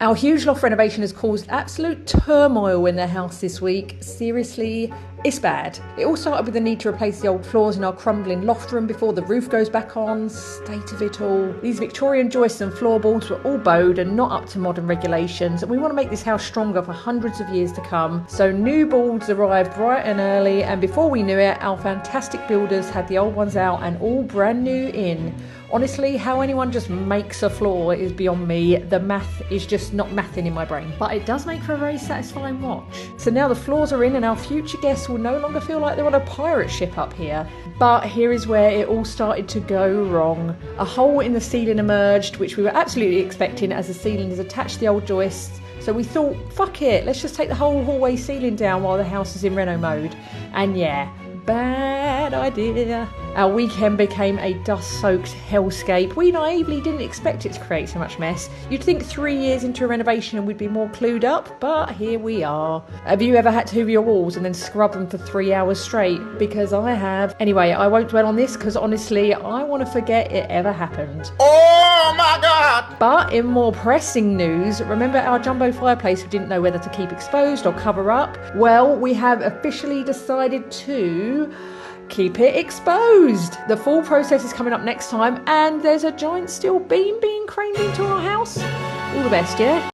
Our huge loft renovation has caused absolute turmoil in their house this week. Seriously, it's bad. It all started with the need to replace the old floors in our crumbling loft room before the roof goes back on. State of it all. These Victorian joists and floorboards were all bowed and not up to modern regulations, and we want to make this house stronger for hundreds of years to come. So new boards arrived bright and early, and before we knew it, our fantastic builders had the old ones out and all brand new in. Honestly, how anyone just makes a floor is beyond me. The math is just not mathing in my brain. But it does make for a very satisfying watch. So now the floors are in and our future guests will no longer feel like they're on a pirate ship up here. But here is where it all started to go wrong. A hole in the ceiling emerged, which we were absolutely expecting as the ceiling is attached to the old joists. So we thought, fuck it, let's just take the whole hallway ceiling down while the house is in reno mode. And yeah, bad idea. Our weekend became a dust-soaked hellscape. We naively didn't expect it to create so much mess. You'd think 3 years into a renovation and we'd be more clued up, but here we are. Have you ever had to hoover your walls and then scrub them for 3 hours straight? Because I have. Anyway, I won't dwell on this because honestly, I want to forget it ever happened. Oh my God! But in more pressing news, remember our jumbo fireplace we didn't know whether to keep exposed or cover up? Well, we have officially decided to keep it exposed. The full process is coming up next time, and there's a giant steel beam being craned into our house. All the best, yeah?